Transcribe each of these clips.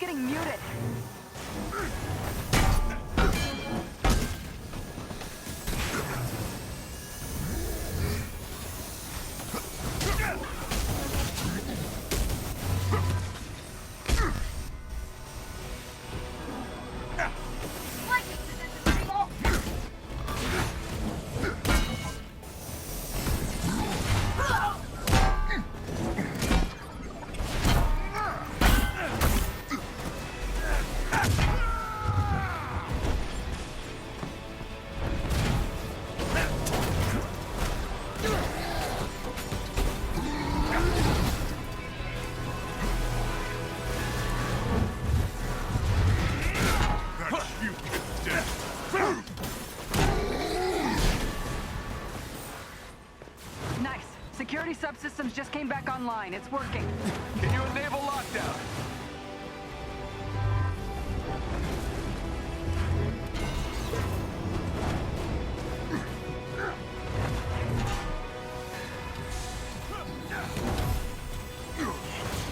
getting muted. Nice. Security subsystems just came back online. It's working. Can you enable lockdown?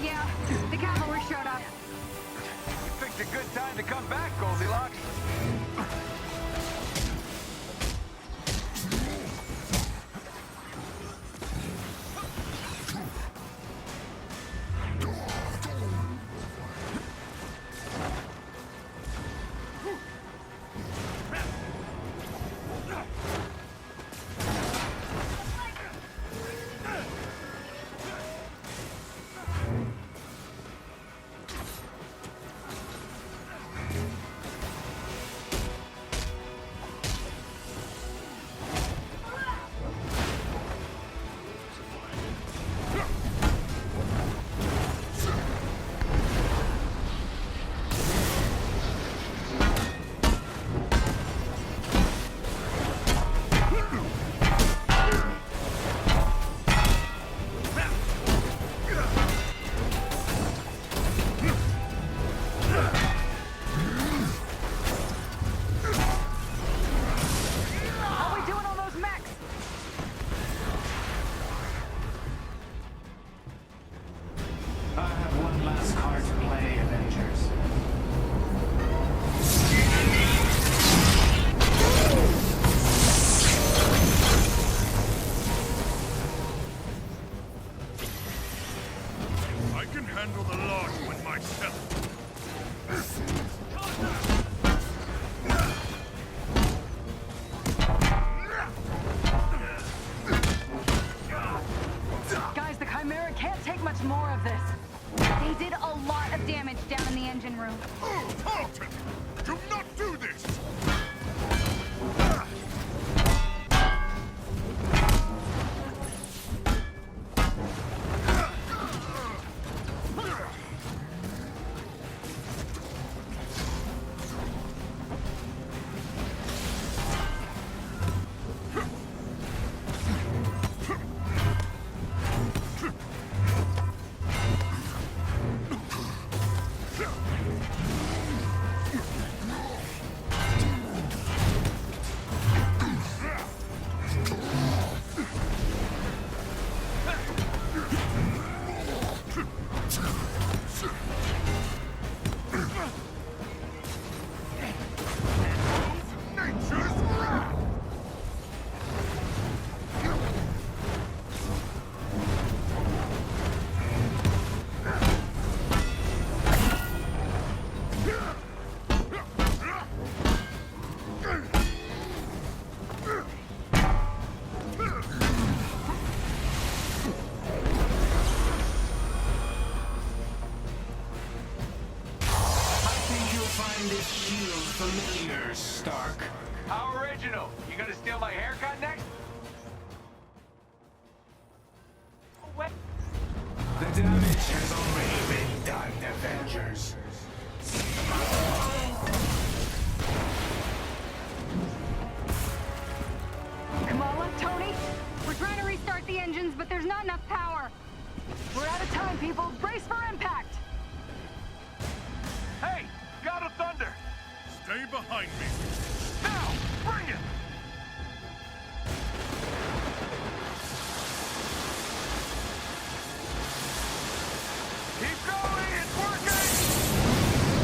Yeah, the cavalry showed up. You picked a good time to come back, Goldilocks. I have one last card to play, Avengers. I can handle the large one myself. Guys, the Chimera can't take much more of this. They did a lot of damage down in the engine room. Oh, Tarleton! Do not do this! Find this shield familiar, Stark. How original. You gonna steal my haircut next? What? The damage has already been done, Avengers. Kamala, Tony, We're trying to restart the engines, but there's not enough power. we're out of time, people. Brace for impact. Hey, God of Thunder! Stay behind me. Now, bring it! Keep going, it's working!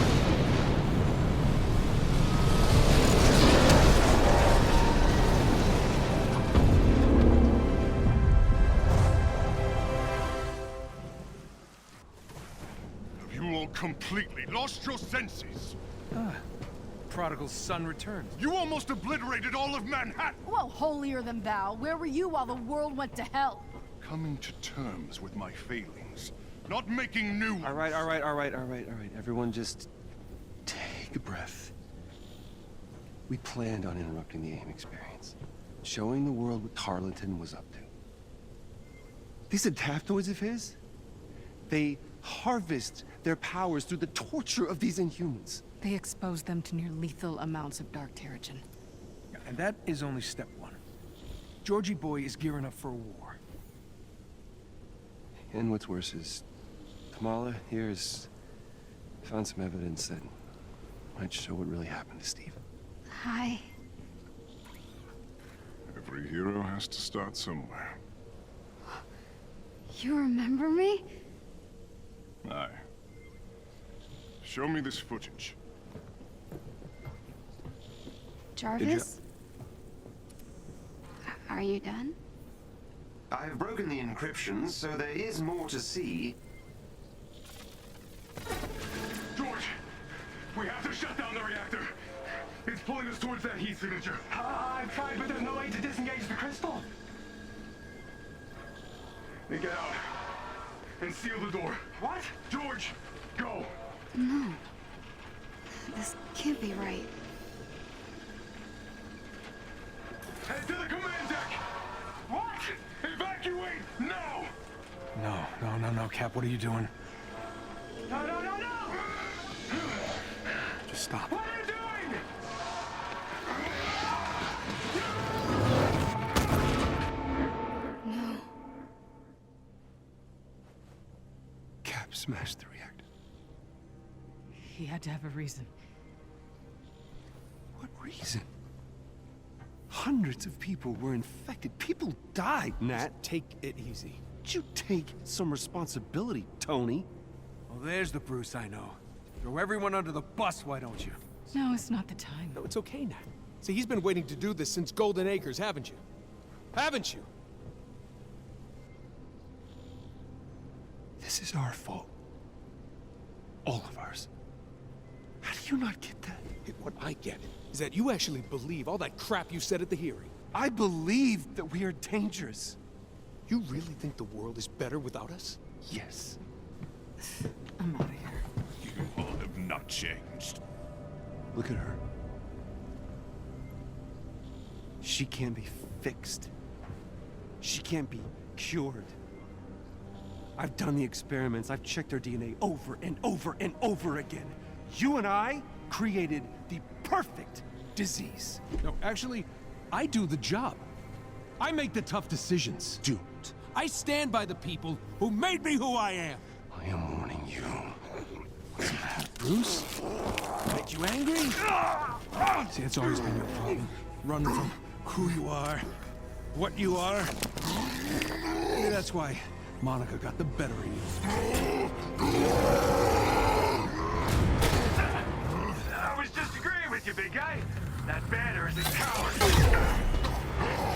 completely lost your senses. Prodigal son returns. You almost obliterated all of Manhattan. Well, holier than thou. Where were you while the world went to hell? Coming to terms with my failings, not making new ones. All right. Everyone just take a breath. We planned on interrupting the AIM experience, showing the world what Tarleton was up to. These adaptoids of his, they harvest their powers through the torture of these Inhumans. They exposed them to near lethal amounts of dark terrigen. Yeah, and that is only step one. Georgie boy is gearing up for a war. And what's worse is, Kamala here has found some evidence that might show what really happened to Steve. Hi. Every hero has to start somewhere. You remember me? Aye. Show me this footage. Jarvis? Are you done? I've broken the encryption, so there is more to see. George! We have to shut down the reactor! It's pulling us towards that heat signature. I've tried, but there's no way to disengage the crystal. Then get out. And seal the door. What? George! Go! No. This can't be right. Head to the command deck! What? Evacuate now! No, Cap, what are you doing? No! Just stop. What are you doing? No. Cap smashed the reactor. He had to have a reason. What reason? Hundreds of people were infected. People died, Nat. Take it easy. Would you take some responsibility, Tony? Well, there's the Bruce I know. Throw everyone under the bus, why don't you? No, it's not the time. No, it's okay, Nat. See, he's been waiting to do this since Golden Acres, haven't you? Haven't you? This is our fault. All of ours. How do you not get that? What I get is that you actually believe all that crap you said at the hearing. I believe that we are dangerous. You really think the world is better without us? Yes. I'm out of here. You all have not changed. Look at her. She can't be fixed. She can't be cured. I've done the experiments. I've checked her DNA over and over and over again. You and I created the perfect disease. No, actually, I do the job. I make the tough decisions. Don't. I stand by the people who made me who I am. I am warning you. Bruce? Make you angry? See, it's always been your problem. Running from who you are, what you are. Maybe that's why Monica got the better of you. I was just agreeing with you, big guy. That banner is a coward.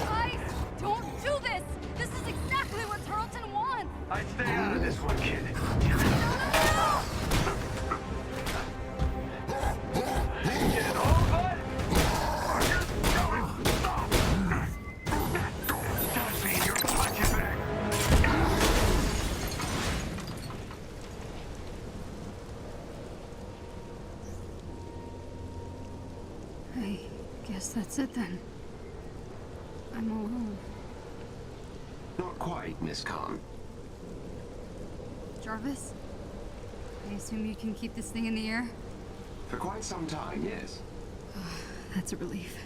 Guys, don't do this! This is exactly what Tarleton wants! I'd stay out of this one, kid. Get home, bud? Don't be your punching bag. I guess that's it then. I'm alone. Not quite, Miss Khan. Jarvis? I assume you can keep this thing in the air? For quite some time, yes. That's a relief.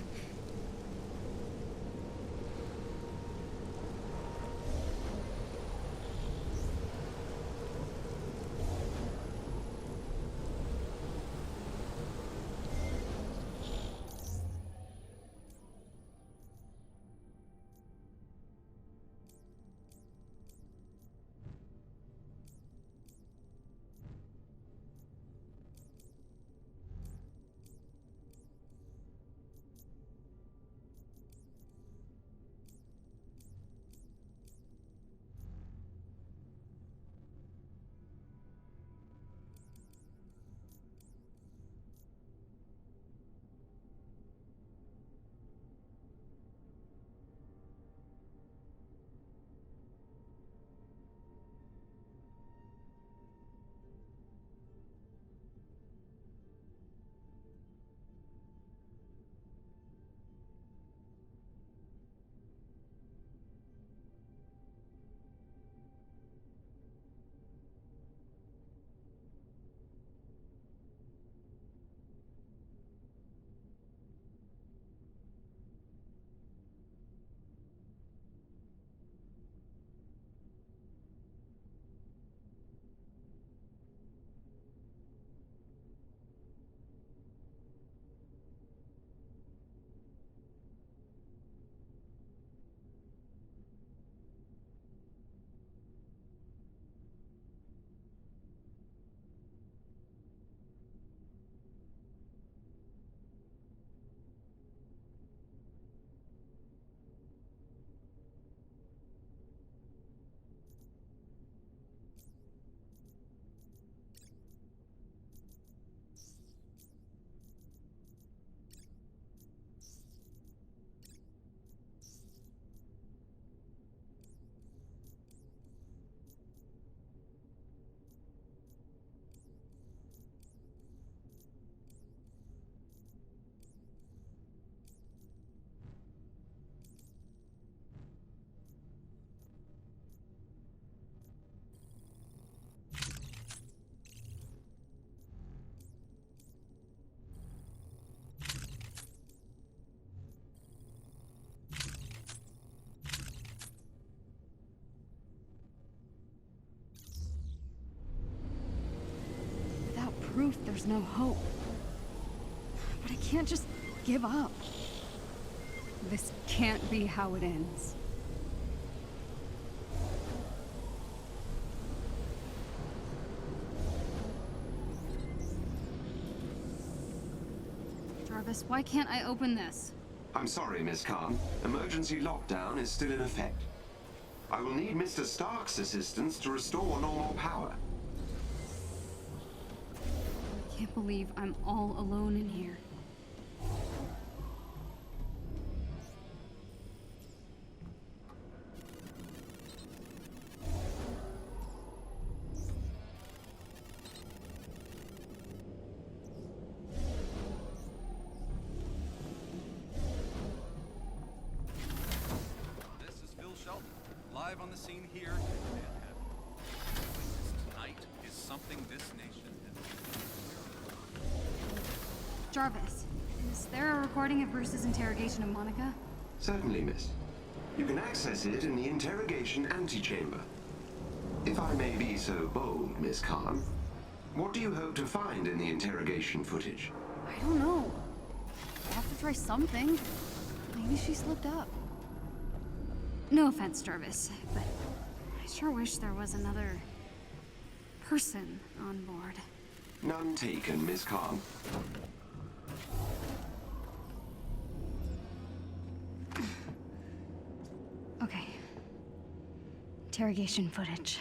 there's no hope. But I can't just give up. This can't be how it ends. Jarvis, why can't I open this? I'm sorry, Miss Khan. Emergency lockdown is still in effect. I will need Mr. Stark's assistance to restore normal power. I can't believe I'm all alone in here. Live on the scene here in Manhattan. Witnessed tonight is something this nation has. Jarvis, is there a recording of Bruce's interrogation of Monica? Certainly, miss. You can access it in the interrogation antechamber. If I may be so bold, Miss Khan, what do you hope to find in the interrogation footage? I don't know. I have to try something. Maybe she slipped up. No offense, Jarvis, but I sure wish there was another person on board. None taken, Miss Khan. Okay. Interrogation footage.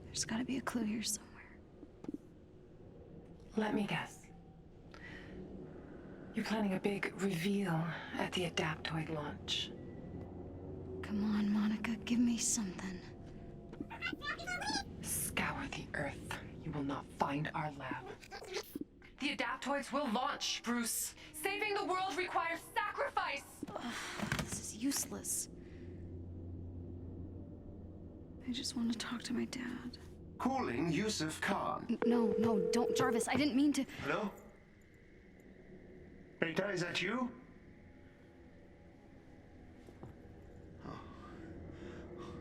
There's gotta be a clue here somewhere. Let me guess. You're planning a big reveal at the Adaptoid launch. Come on, Monica, give me something. Scour the Earth. You will not find our lab. The Adaptoids will launch, Bruce. Saving the world requires sacrifice! This is useless. I just want to talk to my dad. Calling Yusuf Khan. No, don't, Jarvis. I didn't mean to. Hello? Beta, is that you?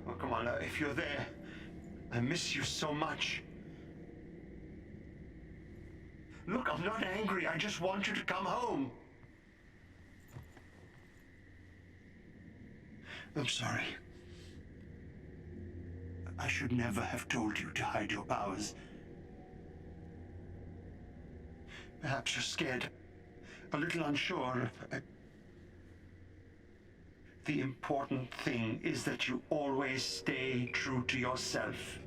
Oh, come on, if you're there, I miss you so much. Look, I'm not angry. I just want you to come home. I'm sorry. I should never have told you to hide your powers. Perhaps you're scared, a little unsure. The important thing is that you always stay true to yourself.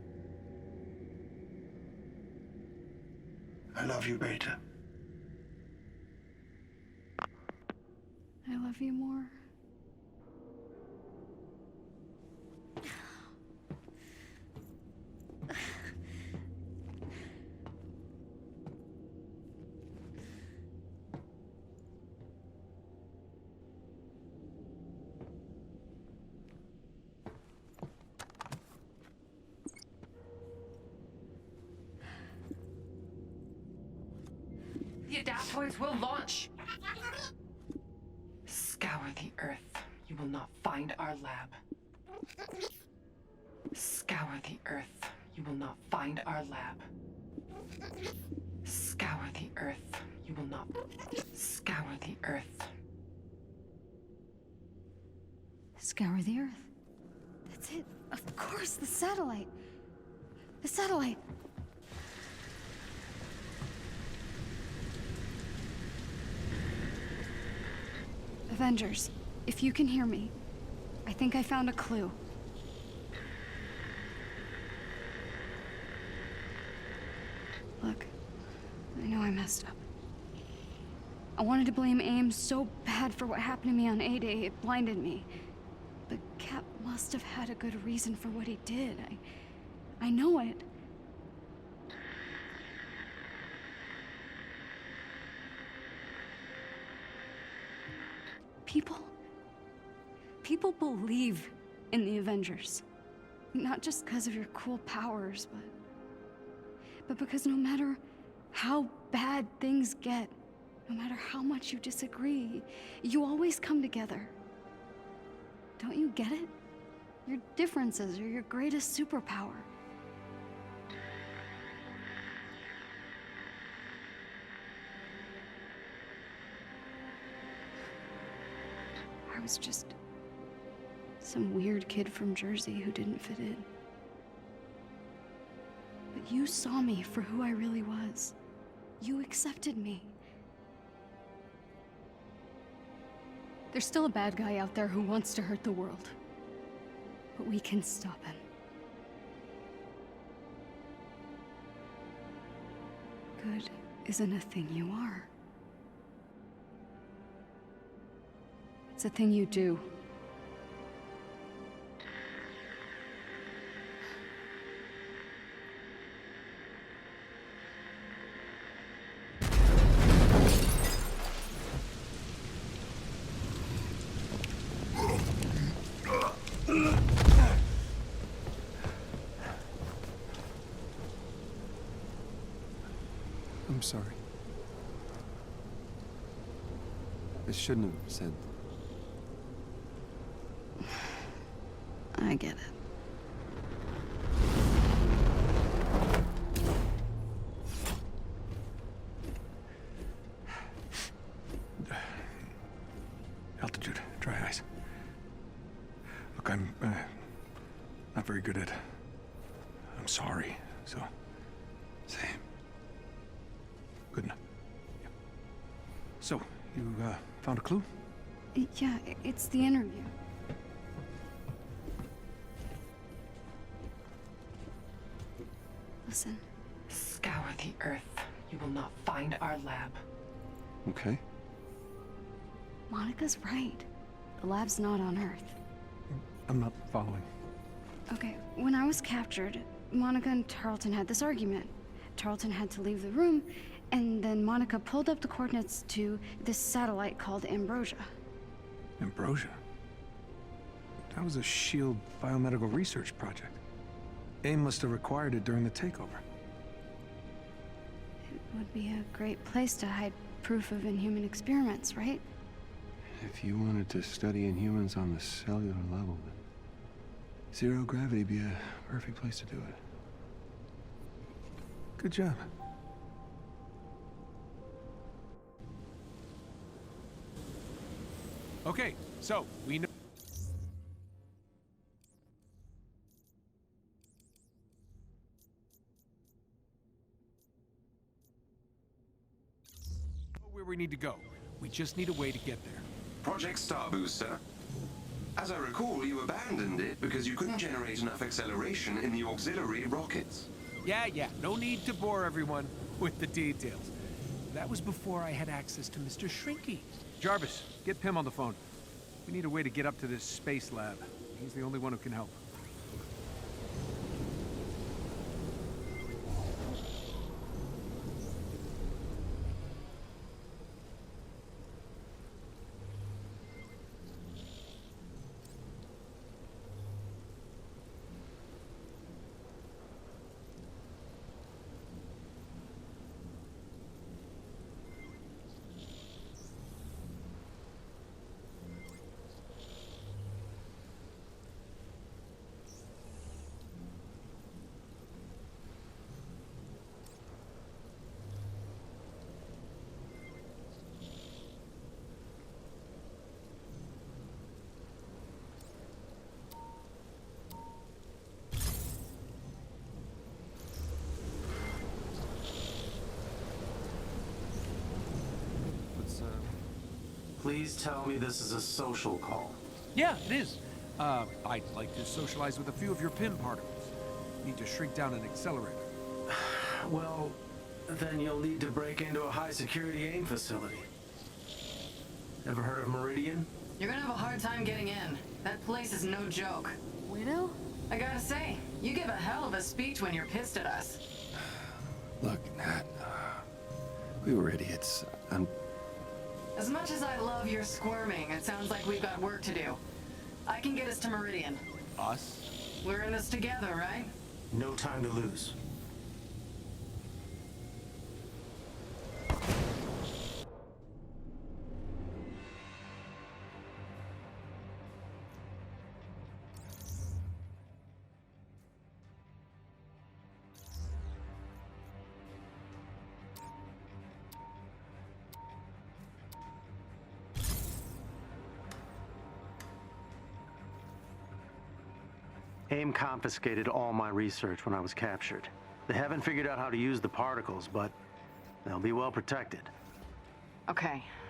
I love you, Beta. I love you more. The Adaptoids will launch. Scour the Earth. You will not find our lab. Scour the Earth. You will not find our lab. Scour the Earth. You will not. Scour the Earth. Scour the Earth. That's it. Of course, the satellite. The satellite. Avengers, if you can hear me, I think I found a clue. Look, I know I messed up. I wanted to blame AIM so bad for what happened to me on A-Day, it blinded me. But Cap must have had a good reason for what he did. I know it. People believe in the Avengers. Not just because of your cool powers, but because no matter how bad things get, no matter how much you disagree, you always come together. Don't you get it? Your differences are your greatest superpower. was just some weird kid from Jersey who didn't fit in. But you saw me for who I really was. You accepted me. There's still a bad guy out there who wants to hurt the world. But we can stop him. Good isn't a thing you are. It's a thing you do. I'm sorry. I shouldn't have said. I get it. Altitude, dry ice. Look, I'm not very good at. I'm sorry, so. Same. Good enough. Yeah. So, you found a clue? Yeah, it's the interview. Listen. Scour the earth. You will not find our lab. Okay. Monica's right. The lab's not on Earth. I'm not following. Okay, when I was captured, Monica and Tarleton had this argument. Tarleton had to leave the room, and then Monica pulled up the coordinates to this satellite called Ambrosia. Ambrosia? That was a SHIELD biomedical research project. AIM must have required it during the takeover. It would be a great place to hide proof of inhuman experiments, right? If you wanted to study inhumans on the cellular level, then zero gravity would be a perfect place to do it. Good job. Okay, so we know. Where we need to go. We just need a way to get there. Project Star Booster. As I recall, you abandoned it because you couldn't generate enough acceleration in the auxiliary rockets. Yeah, no need to bore everyone with the details. That was before I had access to Mr. Shrinky. Jarvis, get Pym on the phone. We need a way to get up to this space lab. He's the only one who can help. Please tell me this is a social call. Yeah, it is. I'd like to socialize with a few of your Pym particles. Need to shrink down an accelerator. Well, then you'll need to break into a high-security AIM facility. Ever heard of Meridian? You're gonna have a hard time getting in. That place is no joke. Widow? I gotta say, you give a hell of a speech when you're pissed at us. Look, Nat, we were idiots. As much as I love your squirming, it sounds like we've got work to do. I can get us to Meridian. Us? We're in this together, right? No time to lose. AIM confiscated all my research when I was captured. They haven't figured out how to use the particles, but they'll be well protected. Okay,